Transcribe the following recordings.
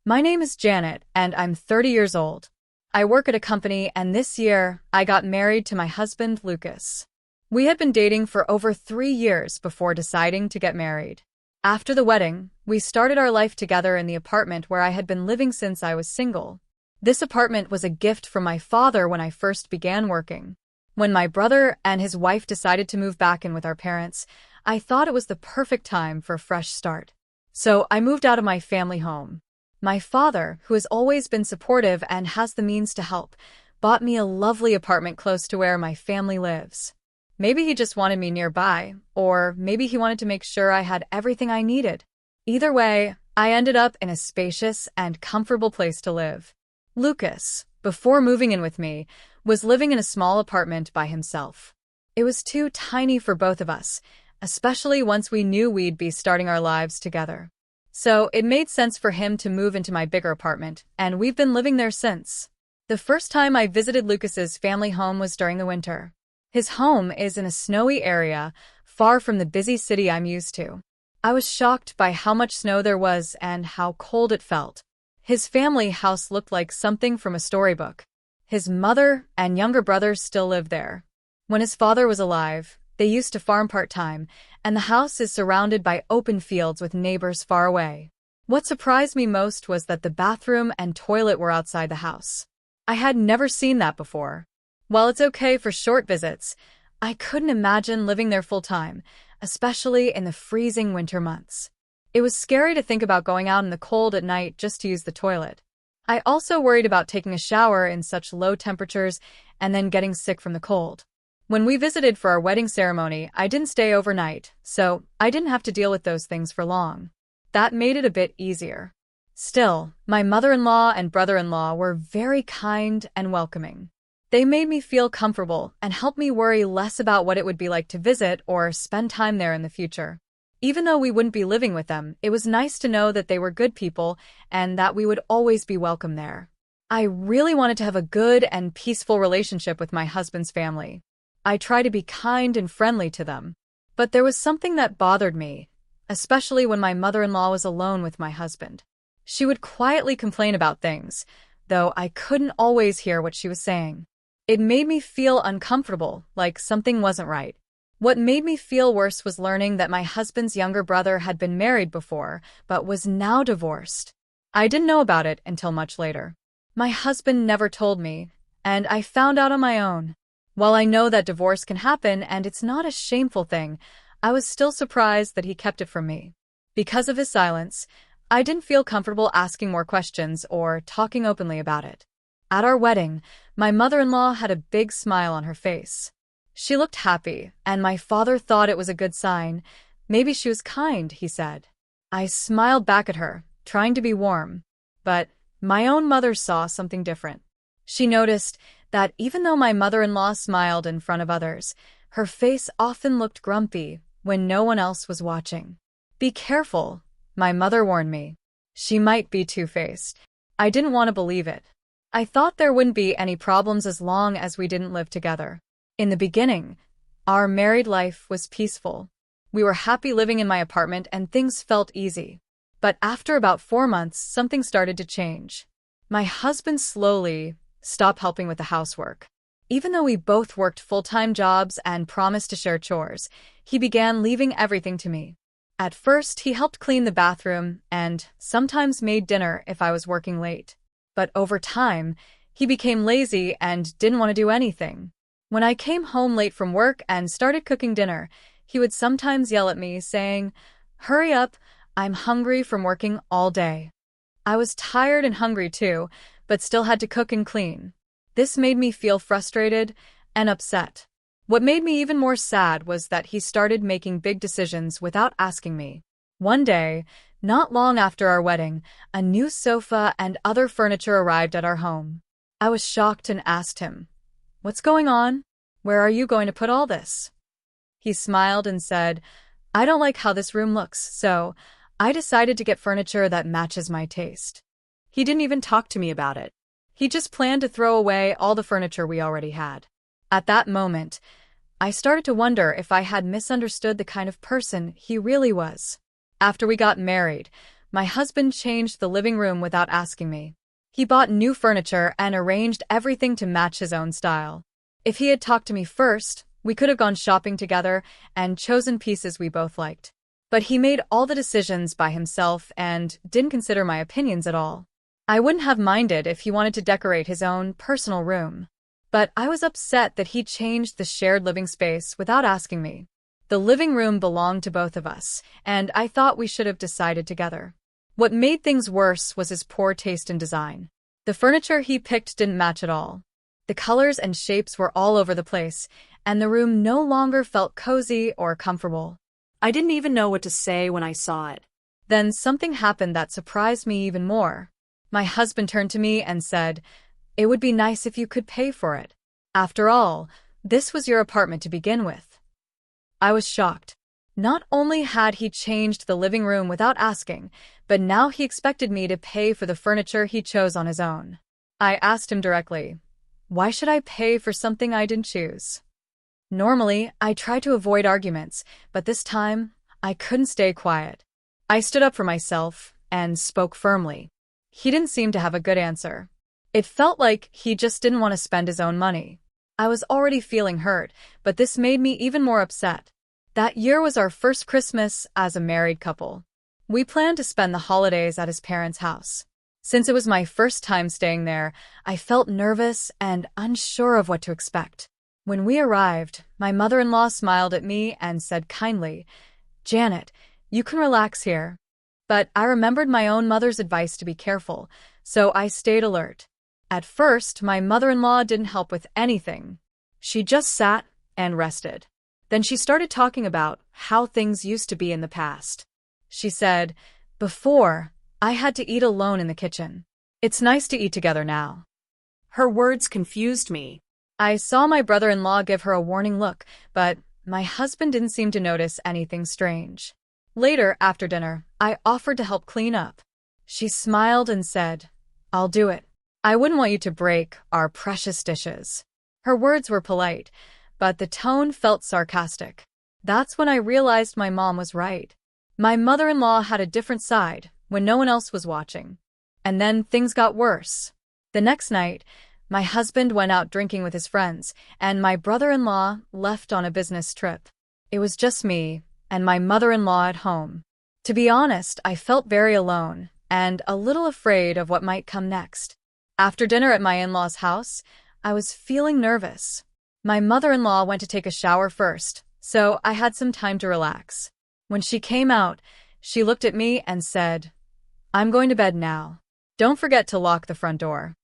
My name is Janet, and I'm 30 years old. I work at a company, and this year, I got married to my husband, Lucas. We had been dating for over 3 years before deciding to get married. After the wedding, we started our life together in the apartment where I had been living since I was single. This apartment was a gift from my father when I first began working. When my brother and his wife decided to move back in with our parents, I thought it was the perfect time for a fresh start. So I moved out of my family home. My father, who has always been supportive and has the means to help, bought me a lovely apartment close to where my family lives. Maybe he just wanted me nearby, or maybe he wanted to make sure I had everything I needed. Either way, I ended up in a spacious and comfortable place to live. Lucas, before moving in with me, was living in a small apartment by himself. It was too tiny for both of us, especially once we knew we'd be starting our lives together. So it made sense for him to move into my bigger apartment, and we've been living there since. The first time I visited Lucas's family home was during the winter. His home is in a snowy area, far from the busy city I'm used to. I was shocked by how much snow there was and how cold it felt. His family house looked like something from a storybook. His mother and younger brothers still live there. When his father was alive, they used to farm part-time, and the house is surrounded by open fields with neighbors far away. What surprised me most was that the bathroom and toilet were outside the house. I had never seen that before. While it's okay for short visits, I couldn't imagine living there full-time, especially in the freezing winter months. It was scary to think about going out in the cold at night just to use the toilet. I also worried about taking a shower in such low temperatures and then getting sick from the cold. When we visited for our wedding ceremony, I didn't stay overnight, so I didn't have to deal with those things for long. That made it a bit easier. Still, my mother-in-law and brother-in-law were very kind and welcoming. They made me feel comfortable and helped me worry less about what it would be like to visit or spend time there in the future. Even though we wouldn't be living with them, it was nice to know that they were good people and that we would always be welcome there. I really wanted to have a good and peaceful relationship with my husband's family. I tried to be kind and friendly to them. But there was something that bothered me, especially when my mother-in-law was alone with my husband. She would quietly complain about things, though I couldn't always hear what she was saying. It made me feel uncomfortable, like something wasn't right. What made me feel worse was learning that my husband's younger brother had been married before, but was now divorced. I didn't know about it until much later. My husband never told me, and I found out on my own. While I know that divorce can happen and it's not a shameful thing, I was still surprised that he kept it from me. Because of his silence, I didn't feel comfortable asking more questions or talking openly about it. At our wedding, my mother-in-law had a big smile on her face. She looked happy, and my father thought it was a good sign. Maybe she was kind, he said. I smiled back at her, trying to be warm. But my own mother saw something different. She noticed that even though my mother-in-law smiled in front of others, her face often looked grumpy when no one else was watching. Be careful, my mother warned me. She might be two-faced. I didn't want to believe it. I thought there wouldn't be any problems as long as we didn't live together. In the beginning, our married life was peaceful. We were happy living in my apartment and things felt easy. But after about 4 months, something started to change. My husband slowly stopped helping with the housework. Even though we both worked full-time jobs and promised to share chores, he began leaving everything to me. At first, he helped clean the bathroom and sometimes made dinner if I was working late. But over time, he became lazy and didn't want to do anything. When I came home late from work and started cooking dinner, he would sometimes yell at me, saying, "Hurry up, I'm hungry from working all day." I was tired and hungry too, but still had to cook and clean. This made me feel frustrated and upset. What made me even more sad was that he started making big decisions without asking me. One day, not long after our wedding, a new sofa and other furniture arrived at our home. I was shocked and asked him, "What's going on? Where are you going to put all this?" He smiled and said, "I don't like how this room looks, so I decided to get furniture that matches my taste." He didn't even talk to me about it. He just planned to throw away all the furniture we already had. At that moment, I started to wonder if I had misunderstood the kind of person he really was. After we got married, My husband changed the living room without asking me. He bought new furniture and arranged everything to match his own style. If he had talked to me first, we could have gone shopping together and chosen pieces we both liked. But he made all the decisions by himself and didn't consider my opinions at all. I wouldn't have minded if he wanted to decorate his own personal room. But I was upset that he changed the shared living space without asking me. The living room belonged to both of us, and I thought we should have decided together. What made things worse was his poor taste in design. The furniture he picked didn't match at all. The colors and shapes were all over the place, and the room no longer felt cozy or comfortable. I didn't even know what to say when I saw it. Then something happened that surprised me even more. My husband turned to me and said, "It would be nice if you could pay for it. After all, this was your apartment to begin with." I was shocked. Not only had he changed the living room without asking, but now he expected me to pay for the furniture he chose on his own. I asked him directly, "Why should I pay for something I didn't choose?" Normally, I try to avoid arguments, but this time, I couldn't stay quiet. I stood up for myself and spoke firmly. He didn't seem to have a good answer. It felt like he just didn't want to spend his own money. I was already feeling hurt, but this made me even more upset. That year was our first Christmas as a married couple. We planned to spend the holidays at his parents' house. Since it was my first time staying there, I felt nervous and unsure of what to expect. When we arrived, my mother-in-law smiled at me and said kindly, "Janet, you can relax here." But I remembered my own mother's advice to be careful, so I stayed alert. At first, my mother-in-law didn't help with anything. She just sat and rested. Then she started talking about how things used to be in the past. She said, "Before, I had to eat alone in the kitchen. It's nice to eat together now." Her words confused me. I saw my brother-in-law give her a warning look, but my husband didn't seem to notice anything strange. Later, after dinner, I offered to help clean up. She smiled and said, "I'll do it. I wouldn't want you to break our precious dishes." Her words were polite, but the tone felt sarcastic. That's when I realized my mom was right. My mother-in-law had a different side when no one else was watching. And then things got worse. The next night, my husband went out drinking with his friends, and my brother-in-law left on a business trip. It was just me and my mother-in-law at home. To be honest, I felt very alone and a little afraid of what might come next. After dinner at my in-laws' house, I was feeling nervous. My mother-in-law went to take a shower first, so I had some time to relax. When she came out, she looked at me and said, "I'm going to bed now. Don't forget to lock the front door."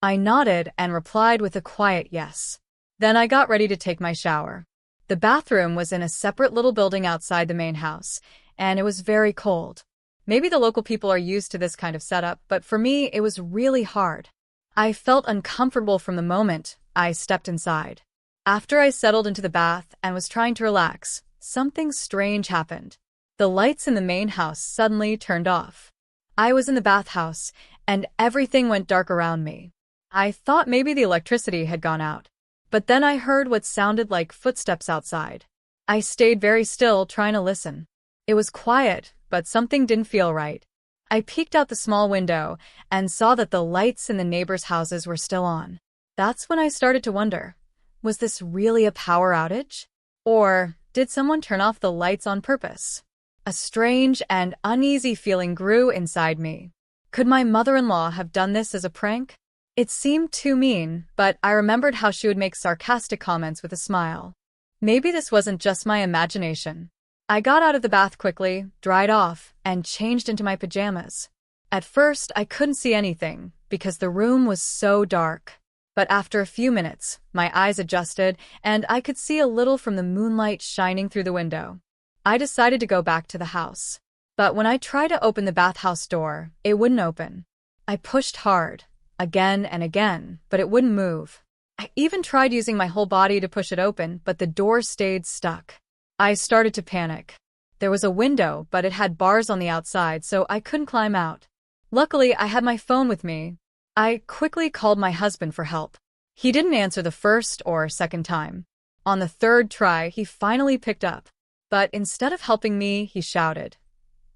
I nodded and replied with a quiet yes. Then I got ready to take my shower. The bathroom was in a separate little building outside the main house, and it was very cold. Maybe the local people are used to this kind of setup, but for me, it was really hard. I felt uncomfortable from the moment I stepped inside. After I settled into the bath and was trying to relax, something strange happened. The lights in the main house suddenly turned off. I was in the bathhouse, and everything went dark around me. I thought maybe the electricity had gone out. But then I heard what sounded like footsteps outside. I stayed very still, trying to listen. It was quiet, but something didn't feel right. I peeked out the small window and saw that the lights in the neighbors' houses were still on. That's when I started to wonder, was this really a power outage? Or did someone turn off the lights on purpose? A strange and uneasy feeling grew inside me. Could my mother-in-law have done this as a prank? It seemed too mean, but I remembered how she would make sarcastic comments with a smile. Maybe this wasn't just my imagination. I got out of the bath quickly, dried off, and changed into my pajamas. At first, I couldn't see anything because the room was so dark. But after a few minutes, my eyes adjusted, and I could see a little from the moonlight shining through the window. I decided to go back to the house. But when I tried to open the bathhouse door, it wouldn't open. I pushed hard, again and again, but it wouldn't move. I even tried using my whole body to push it open, but the door stayed stuck. I started to panic. There was a window, but it had bars on the outside, so I couldn't climb out. Luckily, I had my phone with me. I quickly called my husband for help. He didn't answer the first or second time. On the third try, he finally picked up. But instead of helping me, he shouted,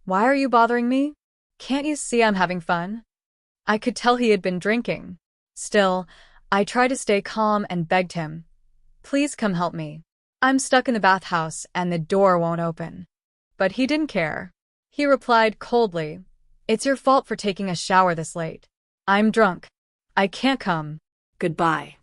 "Why are you bothering me? Can't you see I'm having fun? I could tell he had been drinking. Still, I tried to stay calm and begged him, please come help me. I'm stuck in the bathhouse and the door won't open. But he didn't care. He replied coldly, it's your fault for taking a shower this late. I'm drunk. I can't come. Goodbye.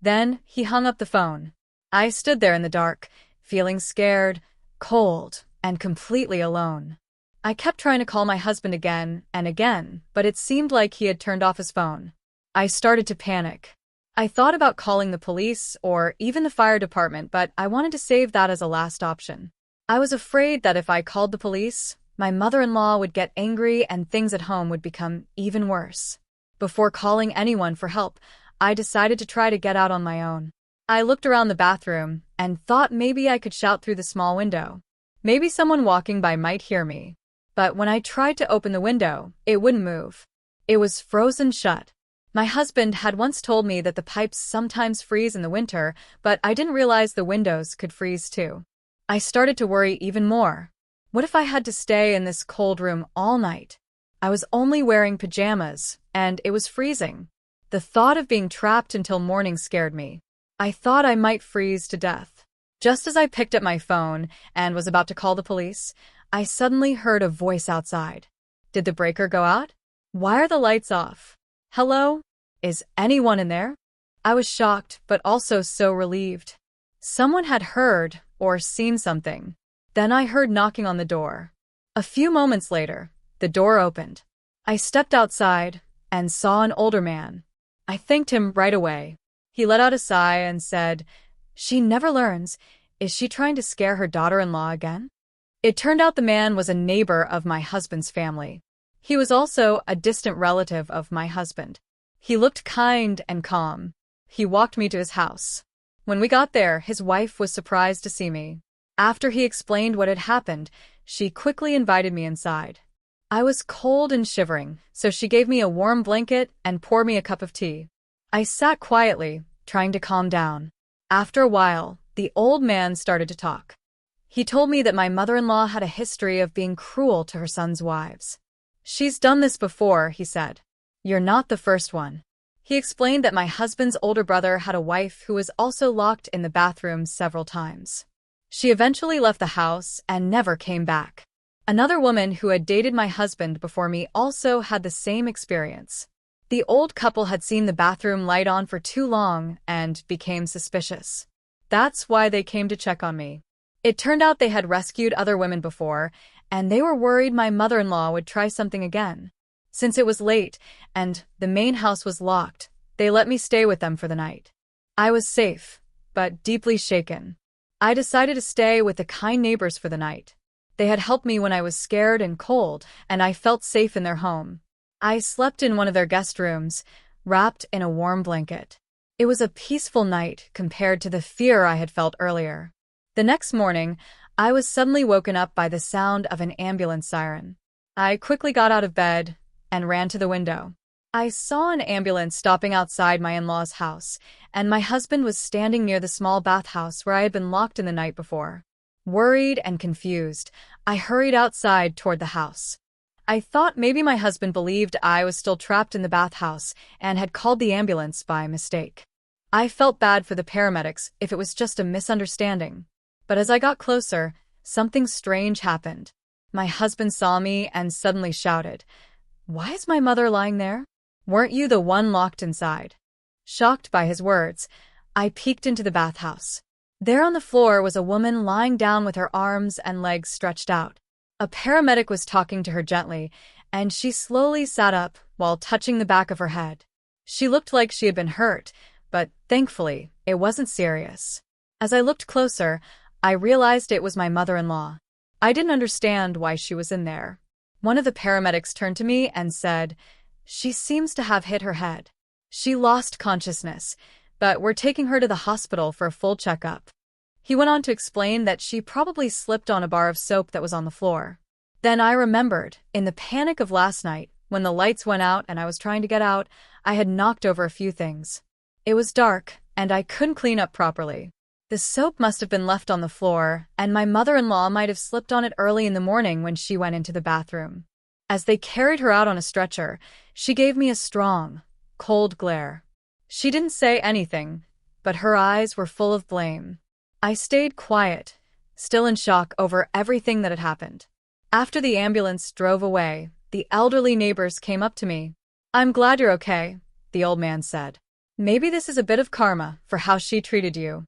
Then he hung up the phone. I stood there in the dark, feeling scared, cold, and completely alone. I kept trying to call my husband again and again, but it seemed like he had turned off his phone. I started to panic. I thought about calling the police or even the fire department, but I wanted to save that as a last option. I was afraid that if I called the police, my mother-in-law would get angry and things at home would become even worse. Before calling anyone for help, I decided to try to get out on my own. I looked around the bathroom and thought maybe I could shout through the small window. Maybe someone walking by might hear me. But when I tried to open the window, it wouldn't move. It was frozen shut. My husband had once told me that the pipes sometimes freeze in the winter, but I didn't realize the windows could freeze too. I started to worry even more. What if I had to stay in this cold room all night? I was only wearing pajamas, and it was freezing. The thought of being trapped until morning scared me. I thought I might freeze to death. Just as I picked up my phone and was about to call the police, I suddenly heard a voice outside. Did the breaker go out? Why are the lights off? Hello? Is anyone in there? I was shocked, but also so relieved. Someone had heard or seen something. Then I heard knocking on the door. A few moments later, the door opened. I stepped outside and saw an older man. I thanked him right away. He let out a sigh and said, she never learns. Is she trying to scare her daughter-in-law again? It turned out the man was a neighbor of my husband's family. He was also a distant relative of my husband. He looked kind and calm. He walked me to his house. When we got there, his wife was surprised to see me. After he explained what had happened, she quickly invited me inside. I was cold and shivering, so she gave me a warm blanket and poured me a cup of tea. I sat quietly, trying to calm down. After a while, the old man started to talk. He told me that my mother-in-law had a history of being cruel to her son's wives. She's done this before, he said. You're not the first one. He explained that my husband's older brother had a wife who was also locked in the bathroom several times. She eventually left the house and never came back. Another woman who had dated my husband before me also had the same experience. The old couple had seen the bathroom light on for too long and became suspicious. That's why they came to check on me. It turned out they had rescued other women before, and they were worried my mother-in-law would try something again. Since it was late and the main house was locked, they let me stay with them for the night. I was safe, but deeply shaken. I decided to stay with the kind neighbors for the night. They had helped me when I was scared and cold, and I felt safe in their home. I slept in one of their guest rooms, wrapped in a warm blanket. It was a peaceful night compared to the fear I had felt earlier. The next morning, I was suddenly woken up by the sound of an ambulance siren. I quickly got out of bed and ran to the window. I saw an ambulance stopping outside my in-laws' house, and my husband was standing near the small bathhouse where I had been locked in the night before. Worried and confused, I hurried outside toward the house. I thought maybe my husband believed I was still trapped in the bathhouse and had called the ambulance by mistake. I felt bad for the paramedics if it was just a misunderstanding. But as I got closer, something strange happened. My husband saw me and suddenly shouted, "Why is my mother lying there? Weren't you the one locked inside?" Shocked by his words, I peeked into the bathhouse. There on the floor was a woman lying down with her arms and legs stretched out. A paramedic was talking to her gently, and she slowly sat up while touching the back of her head. She looked like she had been hurt, but thankfully, it wasn't serious. As I looked closer, I realized it was my mother-in-law. I didn't understand why she was in there. One of the paramedics turned to me and said, "She seems to have hit her head. She lost consciousness, but we're taking her to the hospital for a full checkup." He went on to explain that she probably slipped on a bar of soap that was on the floor. Then I remembered, in the panic of last night, when the lights went out and I was trying to get out, I had knocked over a few things. It was dark, and I couldn't clean up properly. The soap must have been left on the floor, and my mother-in-law might have slipped on it early in the morning when she went into the bathroom. As they carried her out on a stretcher, she gave me a strong, cold glare. She didn't say anything, but her eyes were full of blame. I stayed quiet, still in shock over everything that had happened. After the ambulance drove away, the elderly neighbors came up to me. "I'm glad you're okay," the old man said. "Maybe this is a bit of karma for how she treated you."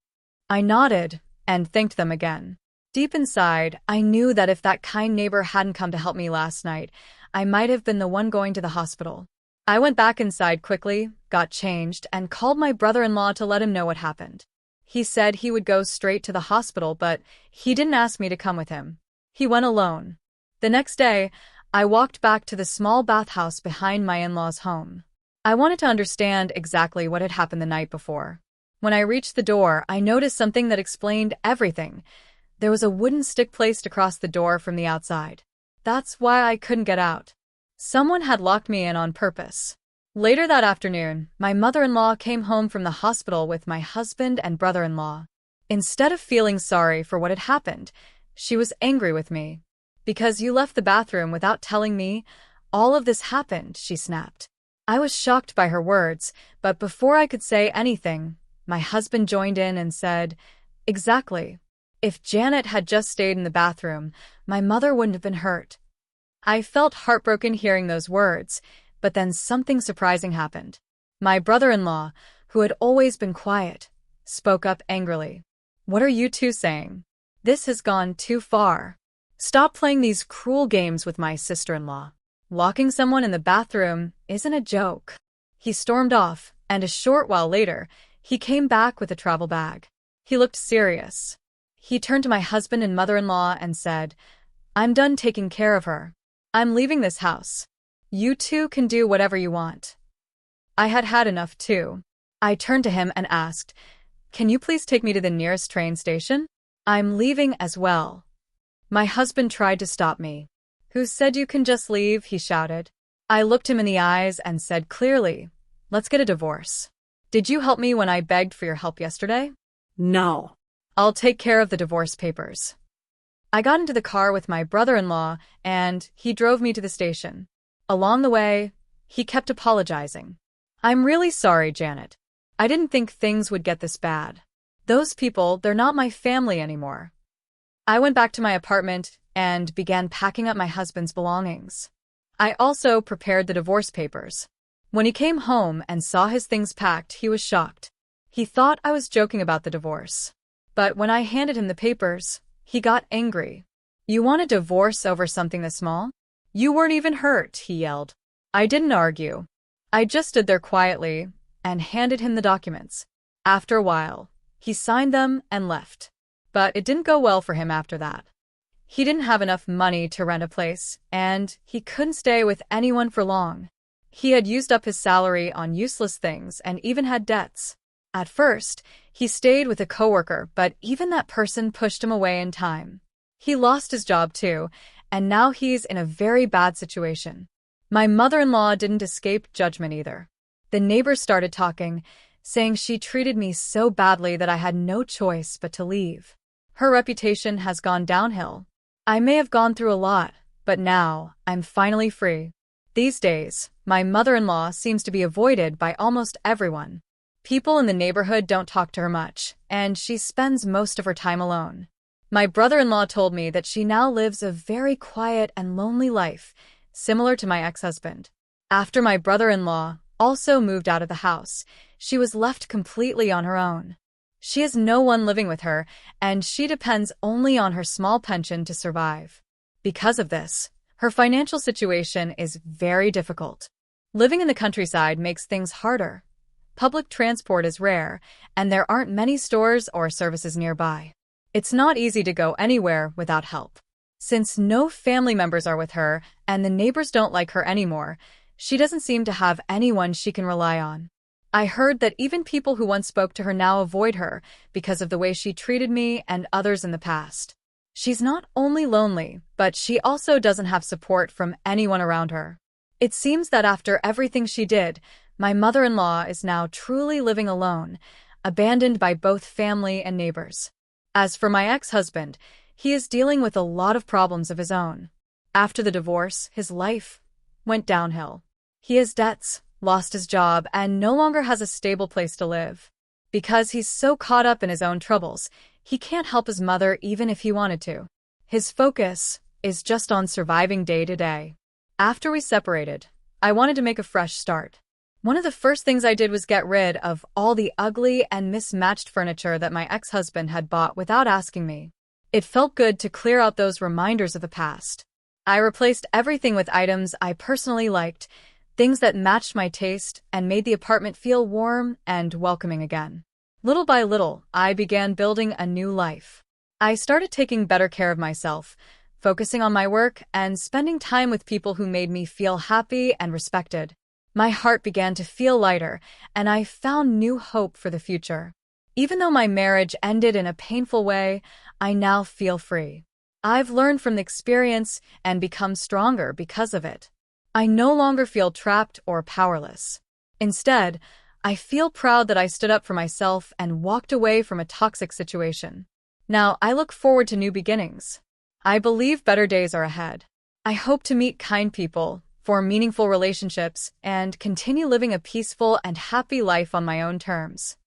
I nodded and thanked them again. Deep inside, I knew that if that kind neighbor hadn't come to help me last night, I might have been the one going to the hospital. I went back inside quickly, got changed, and called my brother-in-law to let him know what happened. He said he would go straight to the hospital, but he didn't ask me to come with him. He went alone. The next day, I walked back to the small bathhouse behind my in-laws' home. I wanted to understand exactly what had happened the night before. When I reached the door, I noticed something that explained everything. There was a wooden stick placed across the door from the outside. That's why I couldn't get out. Someone had locked me in on purpose. Later that afternoon, my mother-in-law came home from the hospital with my husband and brother-in-law. Instead of feeling sorry for what had happened, she was angry with me. "Because you left the bathroom without telling me, all of this happened," she snapped. I was shocked by her words, but before I could say anything, my husband joined in and said, "Exactly. If Janet had just stayed in the bathroom, my mother wouldn't have been hurt." I felt heartbroken hearing those words, but then something surprising happened. My brother-in-law, who had always been quiet, spoke up angrily. "What are you two saying? This has gone too far. Stop playing these cruel games with my sister-in-law. Locking someone in the bathroom isn't a joke." He stormed off, and a short while later, he came back with a travel bag. He looked serious. He turned to my husband and mother-in-law and said, "I'm done taking care of her. I'm leaving this house. You two can do whatever you want." I had had enough too. I turned to him and asked, "Can you please take me to the nearest train station? I'm leaving as well." My husband tried to stop me. "Who said you can just leave?" he shouted. I looked him in the eyes and said clearly, "Let's get a divorce. Did you help me when I begged for your help yesterday?" No. "I'll take care of the divorce papers." I got into the car with my brother-in-law, and he drove me to the station. Along the way, he kept apologizing. "I'm really sorry, Janet. I didn't think things would get this bad. Those people, they're not my family anymore." I went back to my apartment and began packing up my husband's belongings. I also prepared the divorce papers. When he came home and saw his things packed, he was shocked. He thought I was joking about the divorce. But when I handed him the papers, he got angry. "You want a divorce over something this small? You weren't even hurt," he yelled. I didn't argue. I just stood there quietly and handed him the documents. After a while, he signed them and left. But it didn't go well for him after that. He didn't have enough money to rent a place, and he couldn't stay with anyone for long. He had used up his salary on useless things and even had debts. At first, he stayed with a coworker, but even that person pushed him away in time. He lost his job too, and now he's in a very bad situation. My mother-in-law didn't escape judgment either. The neighbors started talking, saying she treated me so badly that I had no choice but to leave. Her reputation has gone downhill. I may have gone through a lot, but now I'm finally free. These days, my mother-in-law seems to be avoided by almost everyone. People in the neighborhood don't talk to her much, and she spends most of her time alone. My brother-in-law told me that she now lives a very quiet and lonely life, similar to my ex-husband. After my brother-in-law also moved out of the house, she was left completely on her own. She has no one living with her, and she depends only on her small pension to survive. Because of this, her financial situation is very difficult. Living in the countryside makes things harder. Public transport is rare, and there aren't many stores or services nearby. It's not easy to go anywhere without help. Since no family members are with her and the neighbors don't like her anymore, she doesn't seem to have anyone she can rely on. I heard that even people who once spoke to her now avoid her because of the way she treated me and others in the past. She's not only lonely, but she also doesn't have support from anyone around her. It seems that after everything she did, my mother-in-law is now truly living alone, abandoned by both family and neighbors. As for my ex-husband, he is dealing with a lot of problems of his own. After the divorce, his life went downhill. He has debts, lost his job, and no longer has a stable place to live. Because he's so caught up in his own troubles, he can't help his mother even if he wanted to. His focus is just on surviving day to day. After we separated, I wanted to make a fresh start. One of the first things I did was get rid of all the ugly and mismatched furniture that my ex-husband had bought without asking me. It felt good to clear out those reminders of the past. I replaced everything with items I personally liked, things that matched my taste and made the apartment feel warm and welcoming again. Little by little, I began building a new life. I started taking better care of myself, focusing on my work and spending time with people who made me feel happy and respected. My heart began to feel lighter, and I found new hope for the future. Even though my marriage ended in a painful way, I now feel free. I've learned from the experience and become stronger because of it. I no longer feel trapped or powerless. Instead, I feel proud that I stood up for myself and walked away from a toxic situation. Now, I look forward to new beginnings. I believe better days are ahead. I hope to meet kind people, form meaningful relationships, and continue living a peaceful and happy life on my own terms.